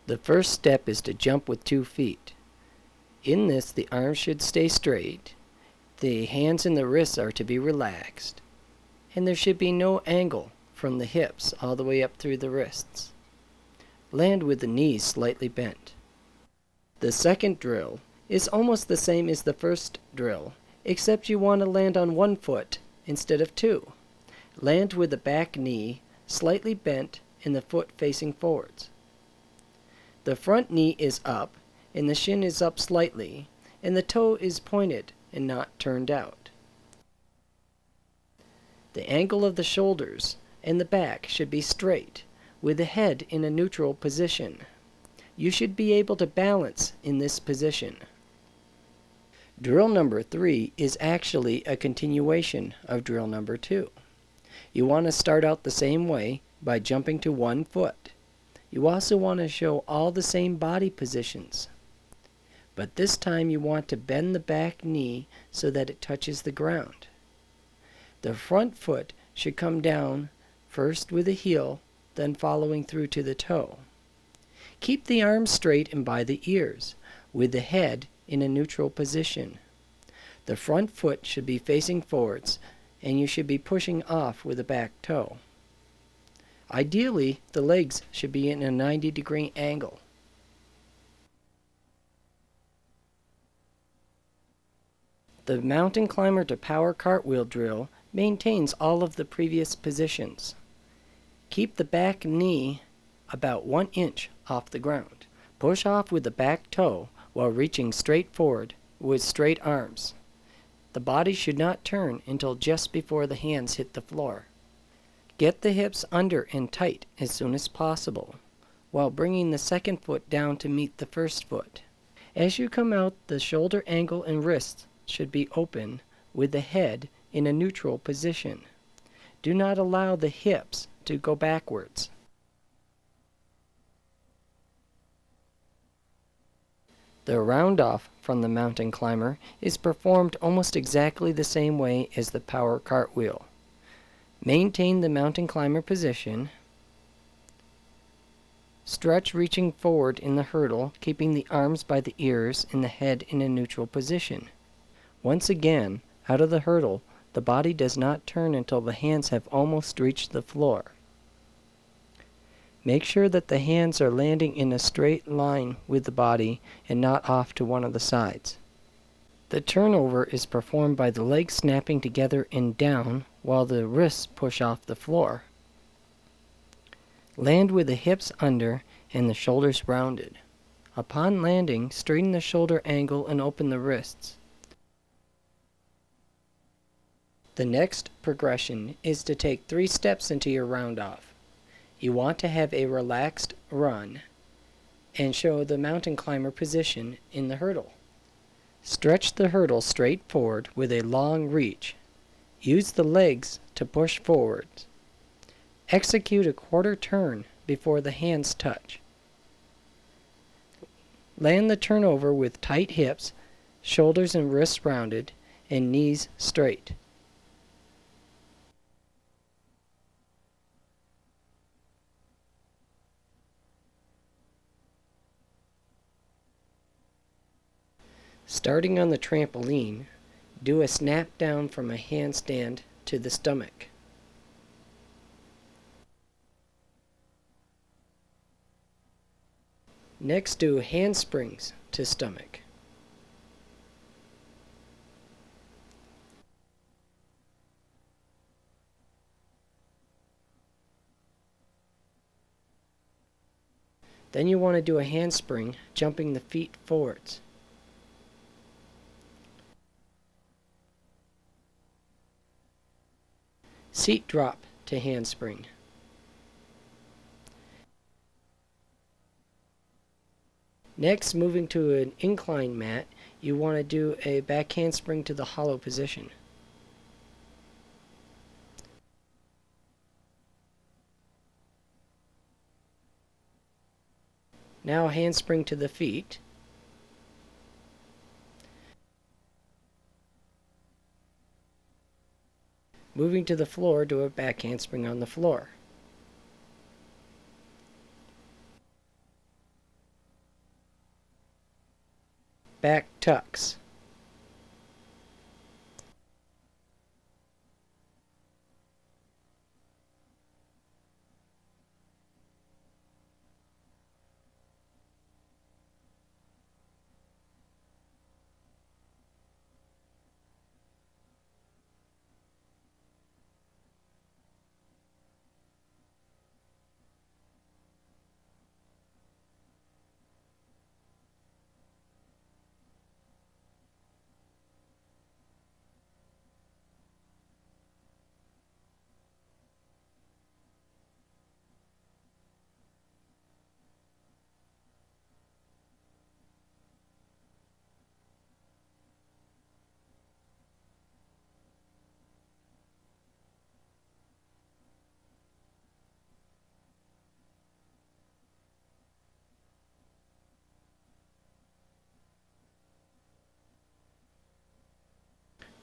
The first step is to jump with 2 feet. In this, the arms should stay straight, the hands and the wrists are to be relaxed, and there should be no angle from the hips all the way up through the wrists. Land with the knees slightly bent. The second drill is almost the same as the first drill, except you want to land on 1 foot instead of 2. Land with the back knee slightly bent and the foot facing forwards. The front knee is up and the shin is up slightly, and the toe is pointed and not turned out. The angle of the shoulders and the back should be straight, with the head in a neutral position. You should be able to balance in this position. Drill number 3 is actually a continuation of drill number 2. You want to start out the same way by jumping to 1 foot. You also want to show all the same body positions. But this time you want to bend the back knee so that it touches the ground. The front foot should come down first with the heel, then following through to the toe. Keep the arms straight and by the ears, with the head in a neutral position. The front foot should be facing forwards, and you should be pushing off with the back toe. Ideally, the legs should be in a 90-degree angle. The mountain climber to power cartwheel drill maintains all of the previous positions. Keep the back knee about 1 inch off the ground. Push off with the back toe while reaching straight forward with straight arms. The body should not turn until just before the hands hit the floor. Get the hips under and tight as soon as possible, while bringing the second foot down to meet the first foot. As you come out, the shoulder angle and wrists should be open with the head in a neutral position. Do not allow the hips to go backwards. The round off from the mountain climber is performed almost exactly the same way as the power cartwheel. Maintain the mountain climber position. Stretch reaching forward in the hurdle, keeping the arms by the ears and the head in a neutral position. Once again, out of the hurdle, the body does not turn until the hands have almost reached the floor. Make sure that the hands are landing in a straight line with the body and not off to one of the sides. The turnover is performed by the legs snapping together and down while the wrists push off the floor. Land with the hips under and the shoulders rounded. Upon landing, straighten the shoulder angle and open the wrists. The next progression is to take 3 steps into your round off. You want to have a relaxed run and show the mountain climber position in the hurdle. Stretch the hurdle straight forward with a long reach. Use the legs to push forward. Execute a quarter turn before the hands touch. Land the turnover with tight hips, shoulders and wrists rounded, and knees straight. Starting on the trampoline, do a snap down from a handstand to the stomach. Next, do handsprings to stomach. Then you want to do a handspring, jumping the feet forwards. Seat drop to handspring. Next, moving to an incline mat, you want to do a back handspring to the hollow position. Now handspring to the feet. Moving to the floor, do a back handspring on the floor. back tucks.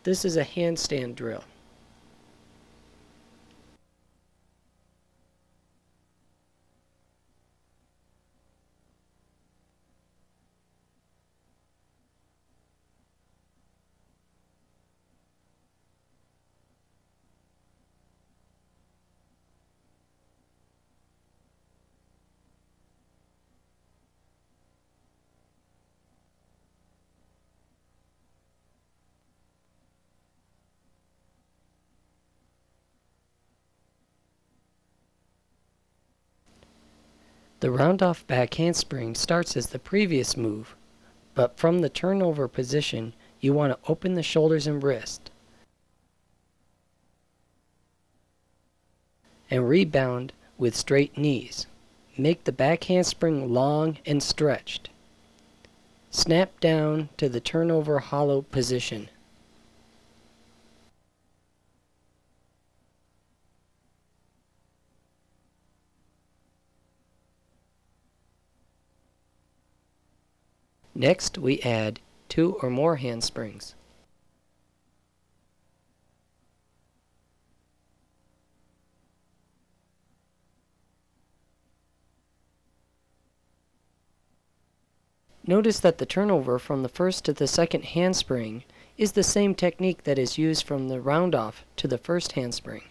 This is a handstand drill. The round-off back handspring starts as the previous move, but from the turnover position, you want to open the shoulders and wrist, and rebound with straight knees. Make the back handspring long and stretched. Snap down to the turnover hollow position. Next, we add 2 or more handsprings. Notice that the turnover from the first to the second handspring is the same technique that is used from the round-off to the first handspring.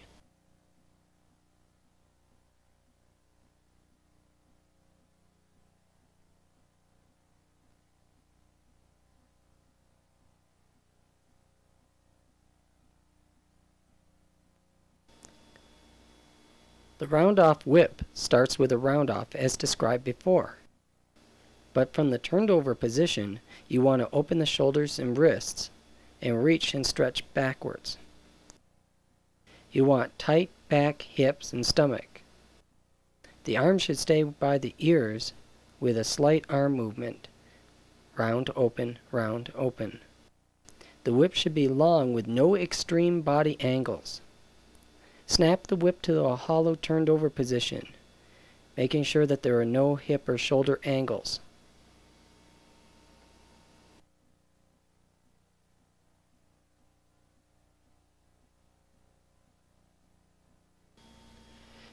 The round-off whip starts with a round-off as described before. But from the turned over position, you want to open the shoulders and wrists and reach and stretch backwards. You want tight back, hips, and stomach. The arms should stay by the ears with a slight arm movement. Round, open, round, open. The whip should be long with no extreme body angles. Snap the whip to a hollow turned over position, making sure that there are no hip or shoulder angles.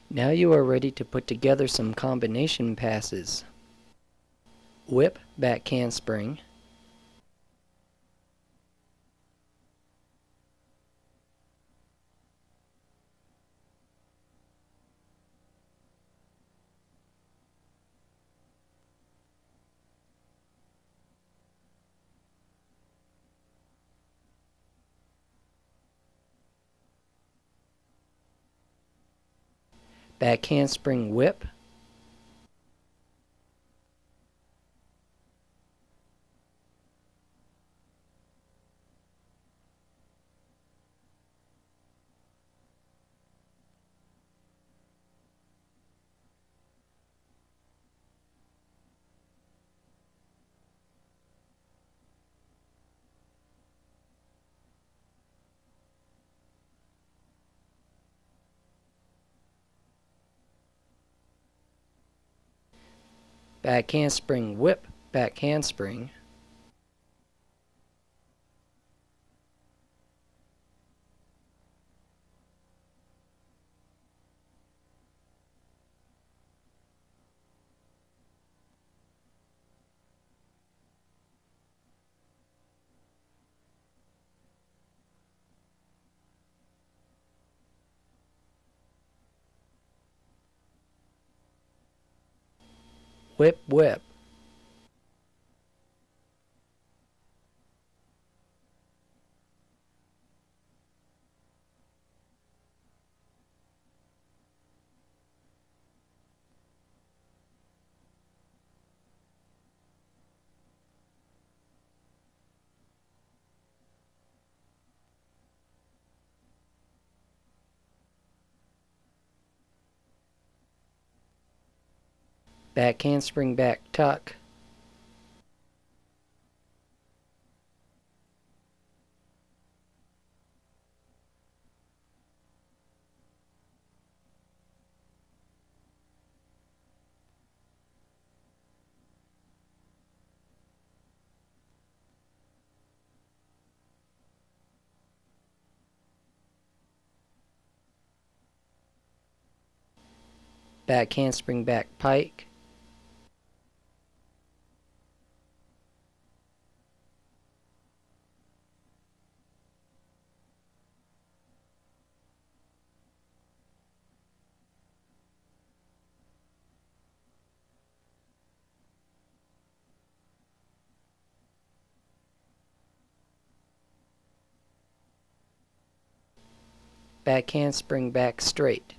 Now you are ready to put together some combination passes. Whip, back handspring. Back handspring whip. Back handspring whip, back handspring. Whip, whip. Back handspring back tuck. Back handspring back pike. Back handspring back straight.